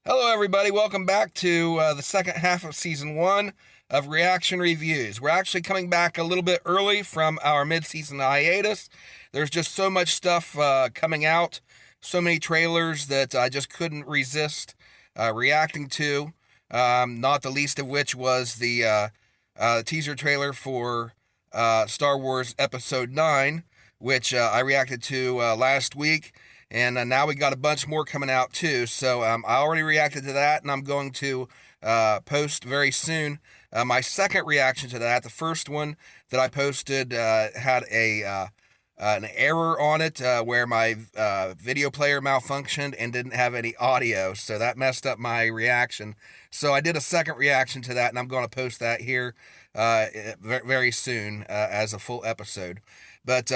Hello, everybody. Welcome back to the second half of Season 1 of Reaction Reviews. We're actually coming back a little bit early from our mid-season hiatus. There's just so much stuff coming out, so many trailers that I just couldn't resist reacting to, not the least of which was the teaser trailer for Star Wars Episode 9, which I reacted to last week. And now we got a bunch more coming out too. So I already reacted to that, and I'm going to post very soon my second reaction to that. The first one that I posted had an error on it where my video player malfunctioned and didn't have any audio, so that messed up my reaction. So I did a second reaction to that, and I'm going to post that here very soon as a full episode. But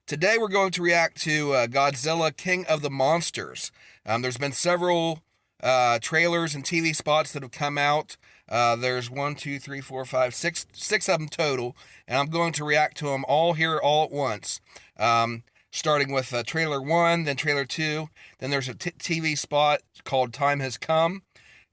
today we're going to react to Godzilla, King of the Monsters. There's been several trailers and TV spots that have come out. There's 1, 2, 3, 4, 5, 6 of them total, and I'm going to react to them all here all at once. Starting with trailer 1, then trailer 2, then there's a TV spot called Time Has Come,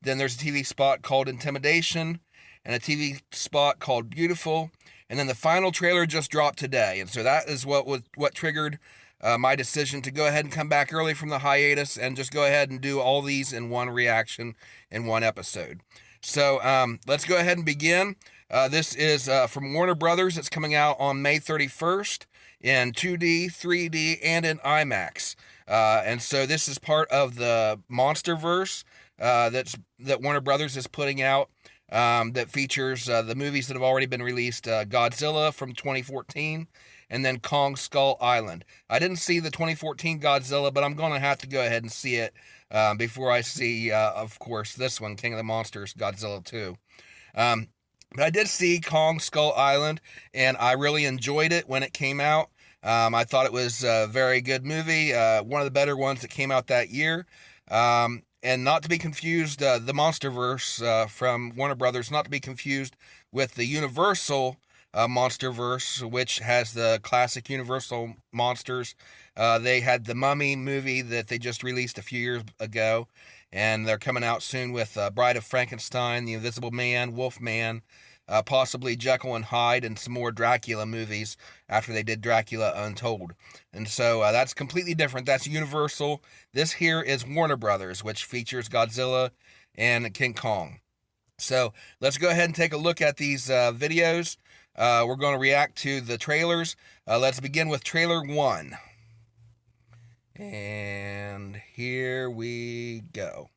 then there's a TV spot called Intimidation, and a TV spot called Beautiful. And then the final trailer just dropped today. And so that is what triggered my decision to go ahead and come back early from the hiatus and just go ahead and do all these in one reaction in one episode. So let's go ahead and begin. This is from Warner Brothers. It's coming out on May 31st in 2D, 3D, and in IMAX. And so this is part of the MonsterVerse that Warner Brothers is putting out. That features the movies that have already been released, Godzilla from 2014, and then Kong Skull Island. I didn't see the 2014 Godzilla, but I'm going to have to go ahead and see it before I see, of course, this one, King of the Monsters, Godzilla 2. But I did see Kong Skull Island, and I really enjoyed it when it came out. I thought it was a very good movie, one of the better ones that came out that year. And not to be confused, the MonsterVerse from Warner Brothers, not to be confused with the Universal MonsterVerse, which has the classic Universal monsters. They had the Mummy movie that they just released a few years ago, and they're coming out soon with Bride of Frankenstein, The Invisible Man, Wolfman, possibly Jekyll and Hyde, and some more Dracula movies after they did Dracula Untold. And so that's completely different. That's Universal. This here is Warner Brothers, which features Godzilla and King Kong. So let's go ahead and take a look at these videos. We're going to react to the trailers. Let's begin with trailer 1. And here we go.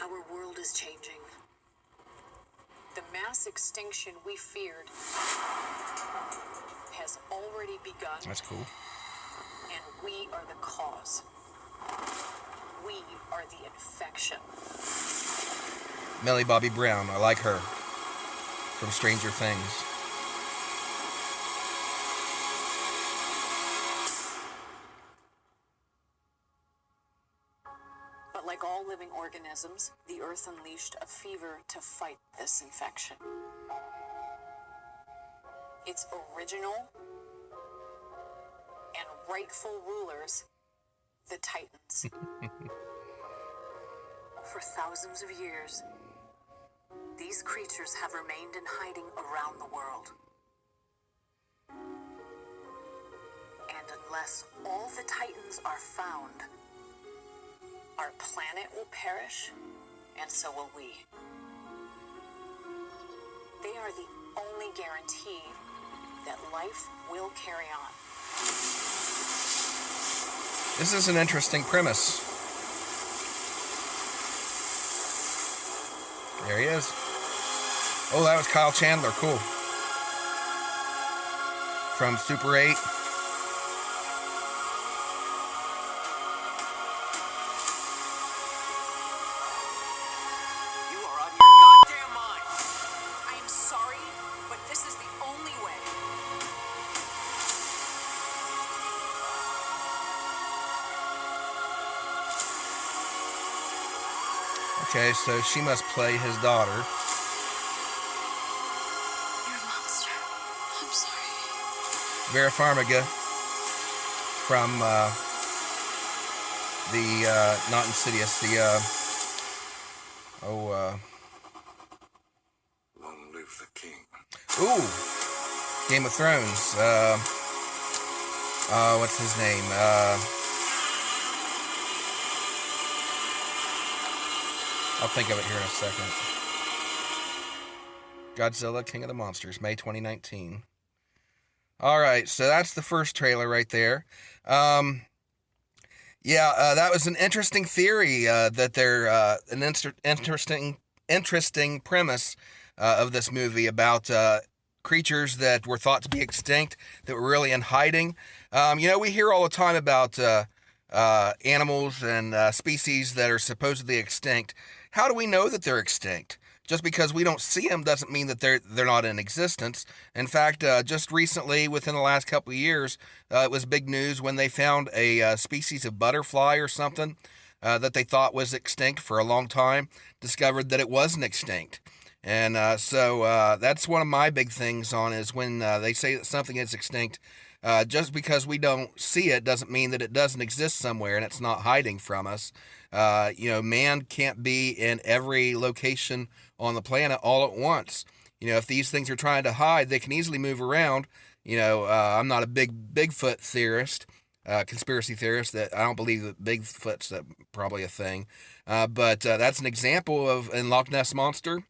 Our world is changing. The mass extinction we feared has already begun. That's cool. And we are the cause. We are the infection. Millie Bobby Brown, I like her from Stranger Things. But like all living organisms, the Earth unleashed a fever to fight this infection. Its original and rightful rulers, the Titans. For thousands of years, these creatures have remained in hiding around the world. And unless all the Titans are found, our planet will perish, and so will we. They are the only guarantee that life will carry on. This is an interesting premise. There he is. Oh, that was Kyle Chandler. Cool. From Super 8. You are out of your goddamn mind! I am sorry, but this is the only way. Okay, so she must play his daughter. You're a monster. I'm sorry. Vera Farmiga. from not Insidious, Long live the king. Game of Thrones. What's his name? I'll think of it here in a second. Godzilla, King of the Monsters, May 2019. All right, so that's the first trailer right there. That was an interesting theory that they're an interesting premise of this movie about creatures that were thought to be extinct that were really in hiding. We hear all the time about animals and species that are supposedly extinct. How do we know that they're extinct? Just because we don't see them doesn't mean that they're not in existence. In fact, just recently, within the last couple of years, it was big news when they found a species of butterfly or something that they thought was extinct for a long time, discovered that it wasn't extinct. And so that's one of my big things on is when they say that something is extinct, just because we don't see it doesn't mean that it doesn't exist somewhere and it's not hiding from us. Man can't be in every location on the planet all at once. If these things are trying to hide, they can easily move around. I'm not a big Bigfoot theorist, conspiracy theorist, that I don't believe that Bigfoot's probably a thing. But that's an example of in Loch Ness Monster.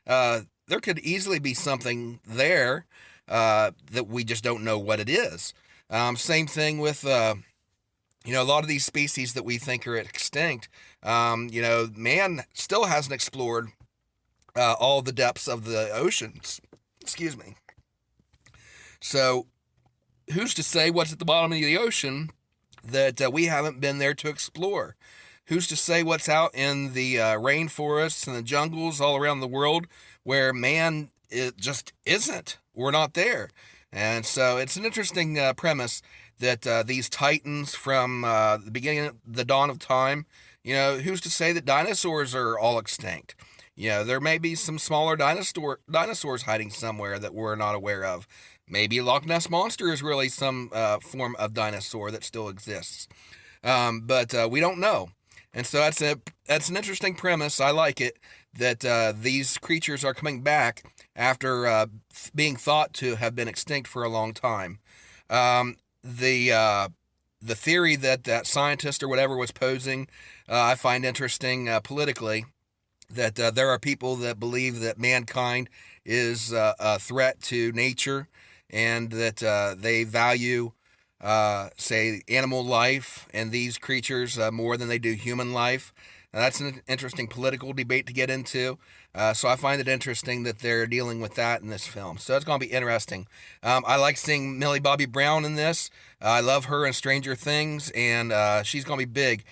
There could easily be something there that we just don't know what it is. Same thing with a lot of these species that we think are extinct. Man still hasn't explored all the depths of the oceans. Excuse me. So who's to say what's at the bottom of the ocean that we haven't been there to explore? Who's to say what's out in the rainforests and the jungles all around the world where man it just isn't? We're not there. And so it's an interesting premise that these titans from the beginning, the dawn of time, who's to say that dinosaurs are all extinct? There may be some smaller dinosaurs hiding somewhere that we're not aware of. Maybe Loch Ness Monster is really some form of dinosaur that still exists. But we don't know. And so that's an interesting premise. I like it, that these creatures are coming back after being thought to have been extinct for a long time. The theory that scientist or whatever was posing, I find interesting politically, that there are people that believe that mankind is a threat to nature and that they value say animal life and these creatures more than they do human life. That's an interesting political debate to get into. So I find it interesting that they're dealing with that in this film. So it's going to be interesting. I like seeing Millie Bobby Brown in this. I love her in Stranger Things, and she's going to be big.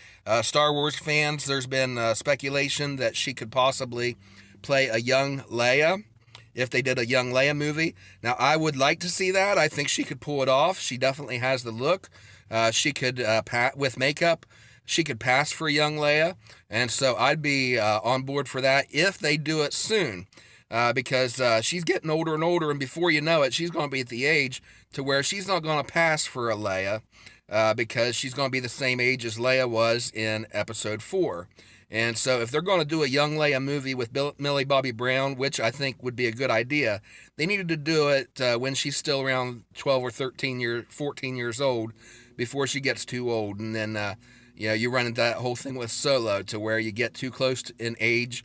Star Wars fans, there's been speculation that she could possibly play a young Leia if they did a Young Leia movie. Now, I would like to see that. I think she could pull it off. She definitely has the look. She could, with makeup, she could pass for a young Leia. And so I'd be on board for that if they do it soon. Because she's getting older and older, and before you know it, she's going to be at the age to where she's not going to pass for a Leia, because she's going to be the same age as Leia was in Episode 4. And so if they're going to do a Young Leia movie with Millie Bobby Brown, which I think would be a good idea, they needed to do it when she's still around 12 or 14 years old, before she gets too old. And then, you run into that whole thing with Solo, to where you get too close in age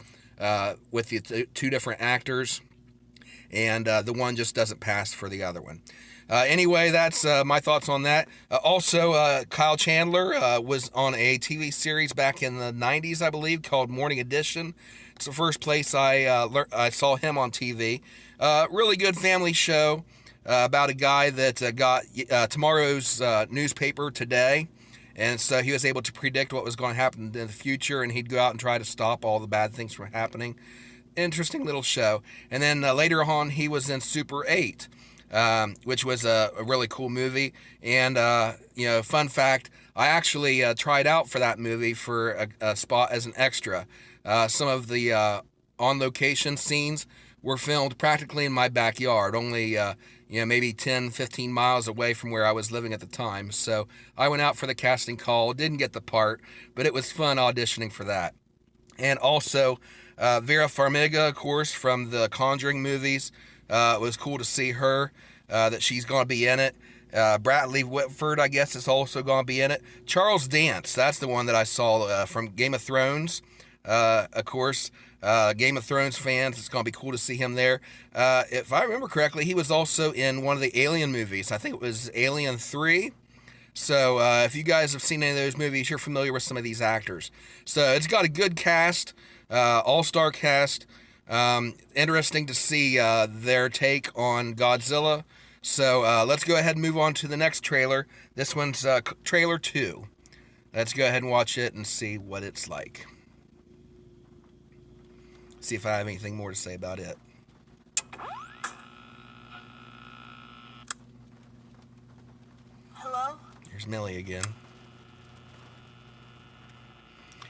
with the two different actors, and the one just doesn't pass for the other one. Anyway, that's my thoughts on that. Also, Kyle Chandler was on a TV series back in the 90s, I believe, called Morning Edition. It's the first place I saw him on TV. Really good family show about a guy that got tomorrow's newspaper today. And so he was able to predict what was going to happen in the future, and he'd go out and try to stop all the bad things from happening. Interesting little show. And then later on, he was in Super 8. Which was a really cool movie. And, fun fact, I actually tried out for that movie for a spot as an extra. Some of the on-location scenes were filmed practically in my backyard. Only, maybe 10, 15 miles away from where I was living at the time. So I went out for the casting call, didn't get the part, but it was fun auditioning for that. And also, Vera Farmiga, of course, from the Conjuring movies. It was cool to see her, that she's going to be in it. Bradley Whitford, I guess, is also going to be in it. Charles Dance, that's the one that I saw from Game of Thrones. Of course, Game of Thrones fans, it's going to be cool to see him there. If I remember correctly, he was also in one of the Alien movies. I think it was Alien 3. So if you guys have seen any of those movies, you're familiar with some of these actors. So it's got a good cast, all-star cast. Interesting to see their take on Godzilla. So let's go ahead and move on to the next trailer. This one's trailer 2. Let's go ahead and watch it and see what it's like. See if I have anything more to say about it. Hello? Here's Millie again.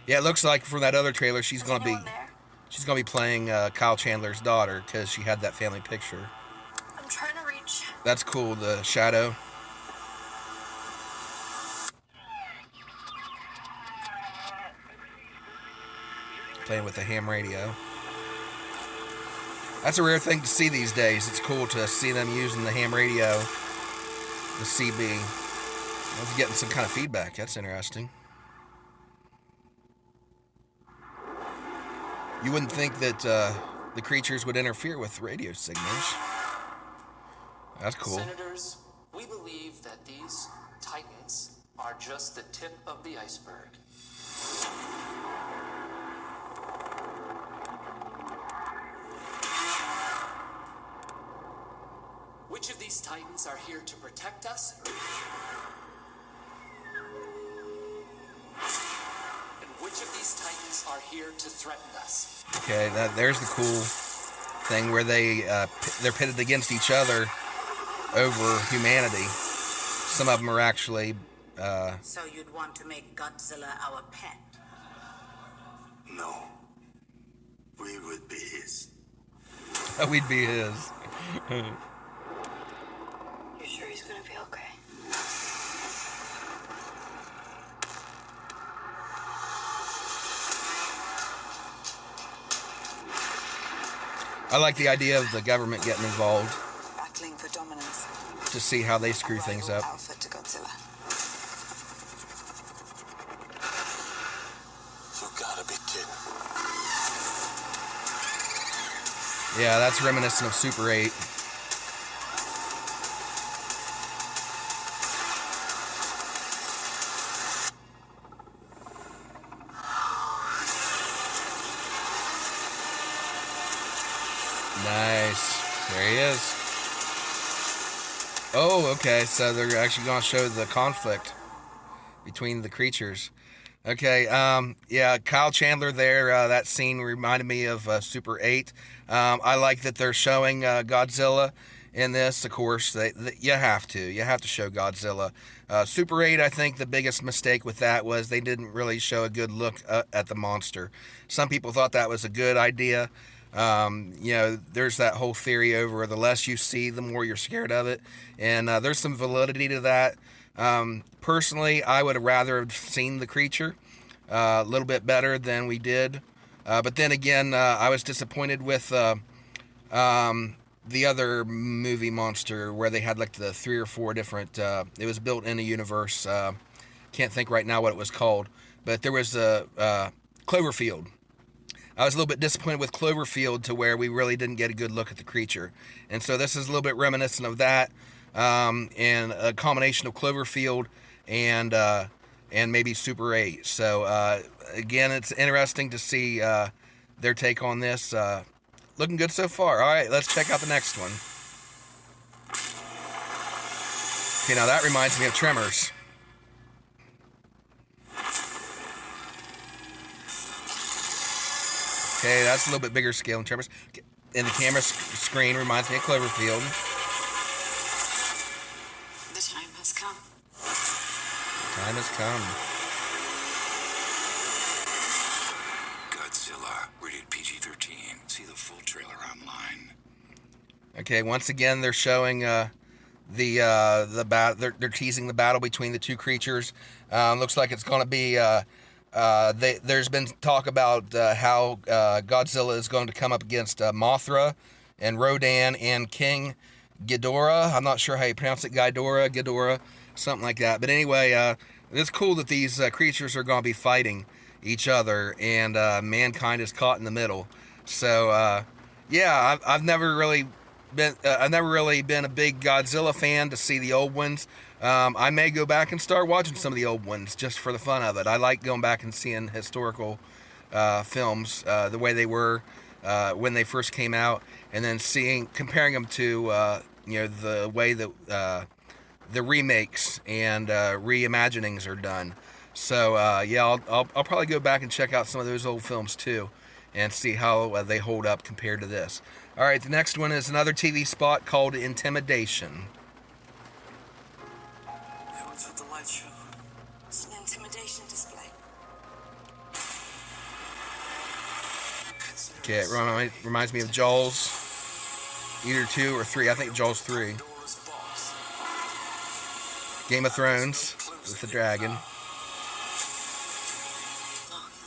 Yeah, it looks like from that other trailer she's gonna be playing Kyle Chandler's daughter, because she had that family picture. I'm trying to reach. That's cool, the shadow. Playing with a ham radio. That's a rare thing to see these days. It's cool to see them using the ham radio, the CB. I was getting some kind of feedback. That's interesting. You wouldn't think that the creatures would interfere with radio signals. That's cool. Senators, we believe that these titans are just the tip of the iceberg. Which of these titans are here to protect us? And which of these titans are here to threaten us? Okay, there's the cool thing where they're pitted against each other over humanity. Some of them are actually... So you'd want to make Godzilla our pet? No. We would be his. we'd be his. You sure he's gonna be okay? I like the idea of the government getting involved Battling for dominance. to see how they screw things up. Outfit to Godzilla. You gotta be kidding. Yeah, that's reminiscent of Super 8. Nice. There he is. Oh, okay. So they're actually going to show the conflict between the creatures. Okay. Yeah, Kyle Chandler there. That scene reminded me of Super 8. I like that they're showing Godzilla in this. Of course, you have to. You have to show Godzilla. Super 8, I think the biggest mistake with that was they didn't really show a good look at the monster. Some people thought that was a good idea. There's that whole theory over the less you see, the more you're scared of it. And there's some validity to that. Personally, I would have rather have seen the creature a little bit better than we did. But then again, I was disappointed with the other movie monster where they had like the 3 or 4 different, it was built in a universe. Can't think right now what it was called. But there was a Cloverfield. I was a little bit disappointed with Cloverfield to where we really didn't get a good look at the creature. And so this is a little bit reminiscent of that, and a combination of Cloverfield and maybe Super 8. So, again, it's interesting to see their take on this. Looking good so far. All right, let's check out the next one. Okay, now that reminds me of Tremors. Okay, that's a little bit bigger scale in Tremors. And the camera screen reminds me of Cloverfield. The time has come. Time has come. Godzilla, rated PG-13. See the full trailer online. Okay, once again they're showing they're teasing the battle between the two creatures. Looks like it's going to be there's been talk about how Godzilla is going to come up against Mothra and Rodan and King Ghidorah. I'm not sure how you pronounce it, Ghidorah, something like that. But anyway, it's cool that these creatures are going to be fighting each other, and mankind is caught in the middle. So yeah, I've never really been a big Godzilla fan to see the old ones. I may go back and start watching some of the old ones just for the fun of it. I like going back and seeing historical films the way they were when they first came out, and then comparing them to the way that the remakes and reimaginings are done. So yeah, I'll probably go back and check out some of those old films too, and see how they hold up compared to this. All right, the next one is another TV spot called Intimidation. Hey, what's at the light show? It's an intimidation display. Okay, it reminds me of Jaws, either 2 or 3. I think Jaws 3. Game of Thrones with the dragon. Long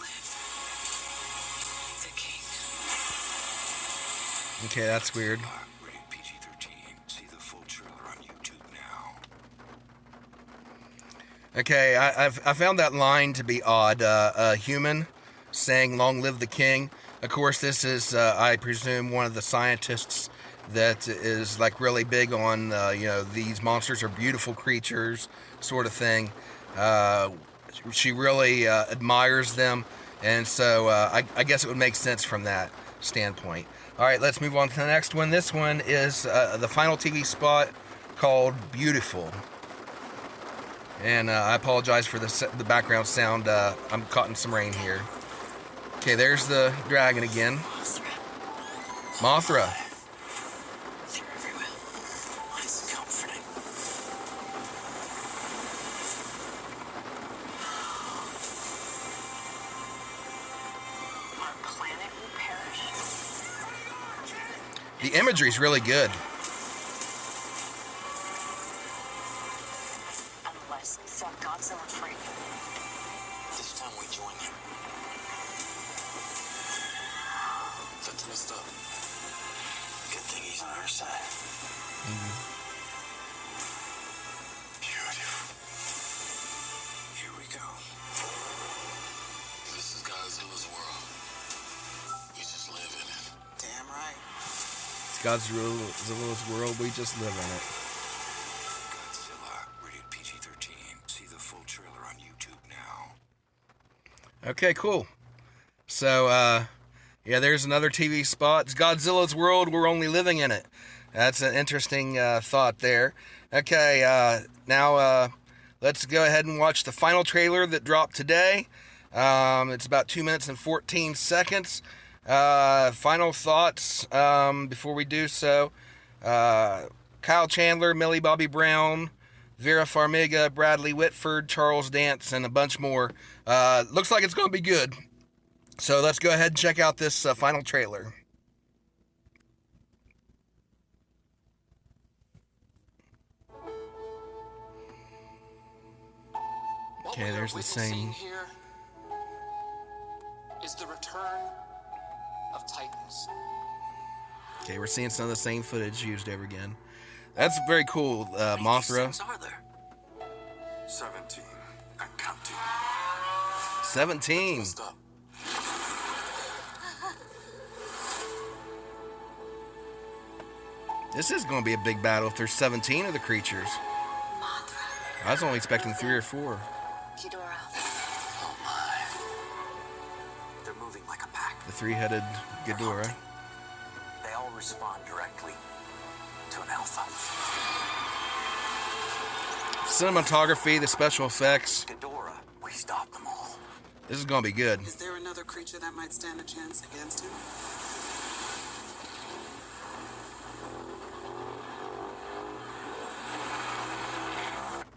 live the king. Okay, that's weird. Rated PG-13. See the full trailer on YouTube now. Okay, I found that line to be odd. A human saying "Long live the king." Of course, this is, I presume, one of the scientists that is like really big on, these monsters are beautiful creatures, sort of thing. She really admires them, and so I guess it would make sense from that standpoint. All right, let's move on to the next one. This one is the final TV spot called Beautiful. And I apologize for the background sound. I'm caught in some rain here. Okay, there's the dragon again. Mothra. They're everywhere. It's comforting. Our planet will perish. The imagery's really good. Unless we set Godzilla free. This time we join him. That's messed up. Good thing he's on our side. Beautiful. Here we go. This is Godzilla's world. We just live in it. Damn right. It's Godzilla's world. We just live in it. Godzilla, rated PG-13. See the full trailer on YouTube now. Okay, cool. So, yeah, there's another TV spot. It's Godzilla's world. We're only living in it. That's an interesting thought there. Okay, now let's go ahead and watch the final trailer that dropped today. It's about 2 minutes and 14 seconds. Final thoughts before we do so. Kyle Chandler, Millie Bobby Brown, Vera Farmiga, Bradley Whitford, Charles Dance, and a bunch more. Looks like it's going to be good. So let's go ahead and check out this final trailer. Okay, there's the same. Here is the return of Titans. Okay, we're seeing some of the same footage used over again. That's very cool, Mothra. Things are there? 17 and counting. 17. Stop. This is going to be a big battle if there's 17 of the creatures. I was only expecting 3 or 4. Ghidorah. Oh my. They're moving like a pack. The 3-headed Ghidorah. They all respond directly to an alpha. Cinematography, the special effects. Ghidorah, we stopped them all. This is going to be good. Is there another creature that might stand a chance against him?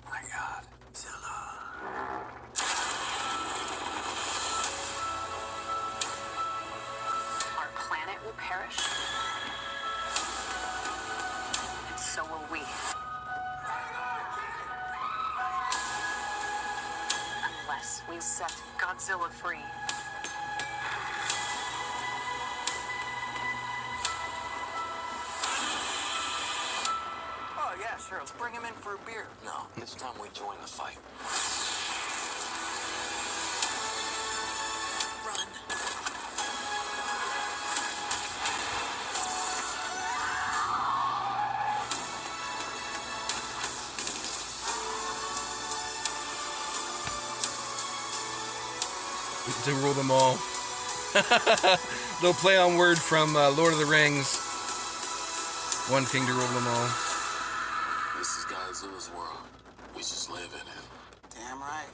My God, Zilla. Our planet will perish. We set Godzilla free. Oh, yeah, sure. Let's bring him in for a beer. No, it's time we join the fight. Run. To rule them all. They'll play on word from Lord of the Rings. One king to rule them all. This is Godzilla's world. We just live in it. Damn right.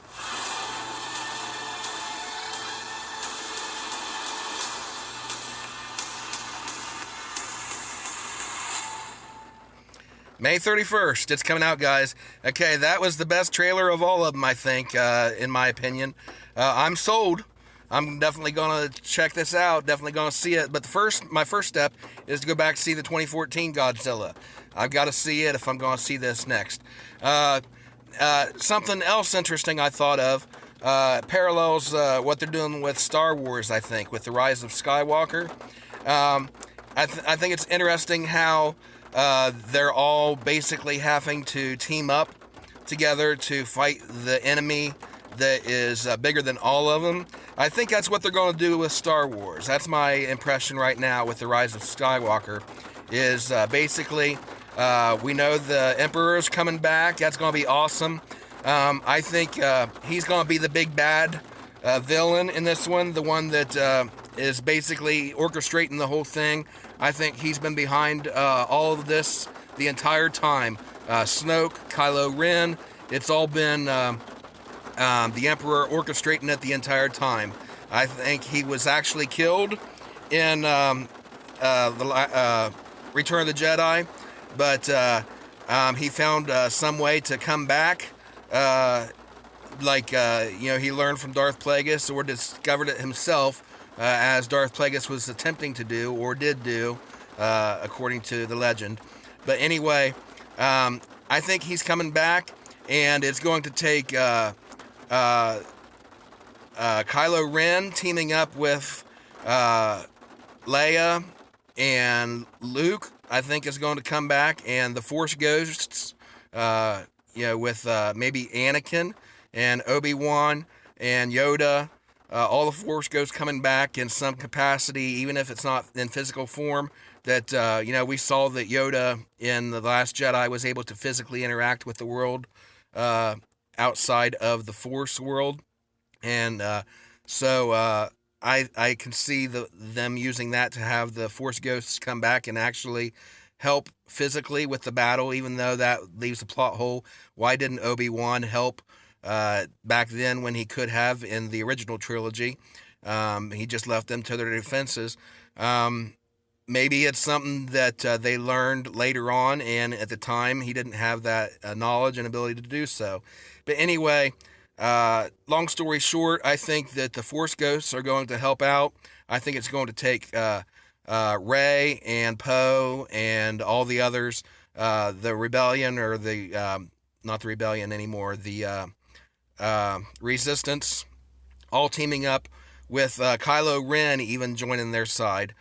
May 31st, it's coming out, guys. Okay, that was the best trailer of all of them, I think, in my opinion. I'm sold. I'm definitely going to check this out, definitely going to see it. But my first step is to go back and see the 2014 Godzilla. I've got to see it if I'm going to see this next. Something else interesting I thought of, parallels what they're doing with Star Wars, I think, with the Rise of Skywalker. I think it's interesting how they're all basically having to team up together to fight the enemy that is bigger than all of them. I think that's what they're going to do with Star Wars. That's my impression right now with the Rise of Skywalker, is basically we know the Emperor's coming back. That's going to be awesome. I think he's going to be the big bad villain in this one, the one that is basically orchestrating the whole thing. I think he's been behind all of this the entire time. Snoke, Kylo Ren, it's all been the Emperor orchestrating it the entire time. I think he was actually killed in the Return of the Jedi, but he found some way to come back. He learned from Darth Plagueis, or discovered it himself, as Darth Plagueis was attempting to do, or did do, according to the legend. But anyway, I think he's coming back, and it's going to take Kylo Ren teaming up with Leia and Luke, I think, is going to come back, and the Force Ghosts, with maybe Anakin and Obi-Wan and Yoda, all the Force Ghosts coming back in some capacity, even if it's not in physical form. That we saw that Yoda in The Last Jedi was able to physically interact with the world outside of the Force world, and so I can see them using that to have the Force Ghosts come back and actually help physically with the battle, even though that leaves a plot hole. Why didn't Obi-Wan help back then when he could have in the original trilogy? He just left them to their defenses. Maybe it's something that they learned later on, and at the time he didn't have that knowledge and ability to do so. But anyway, long story short, I think that the Force Ghosts are going to help out. I think it's going to take Rey and Poe and all the others, the Rebellion, or the not the Rebellion anymore, the Resistance, all teaming up with Kylo Ren even joining their side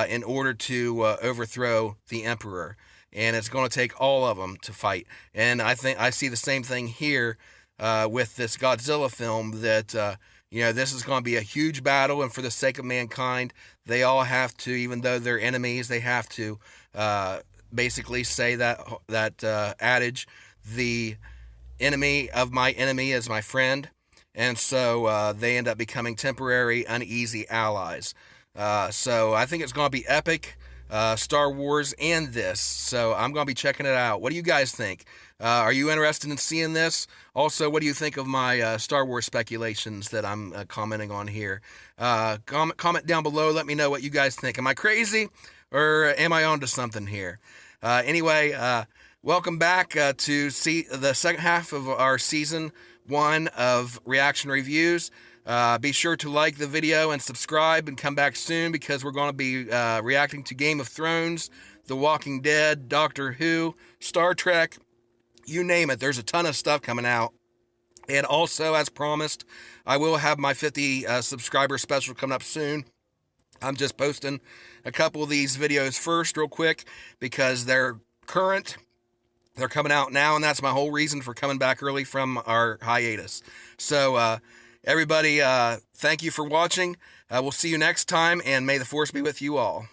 in order to overthrow the Emperor. And it's going to take all of them to fight. And I think I see the same thing here with this Godzilla film, that this is going to be a huge battle, and for the sake of mankind, they all have to, even though they're enemies, they have to basically say that adage, the enemy of my enemy is my friend. And so they end up becoming temporary, uneasy allies. So I think it's going to be epic, Star Wars and this. So I'm going to be checking it out. What do you guys think? Are you interested in seeing this? Also, what do you think of my Star Wars speculations that I'm commenting on here? Comment down below. Let me know what you guys think. Am I crazy, or am I onto something here? Anyway, welcome back to see the second half of our season 1 of Reaction Reviews. Be sure to like the video and subscribe, and come back soon, because we're going to be reacting to Game of Thrones, The Walking Dead, Doctor Who, Star Trek, you name it. There's a ton of stuff coming out. And also, as promised, I will have my 50 subscriber special coming up soon. I'm just posting a couple of these videos first real quick because they're current. They're coming out now, and that's my whole reason for coming back early from our hiatus. So, everybody, thank you for watching. We'll see you next time, and may the Force be with you all.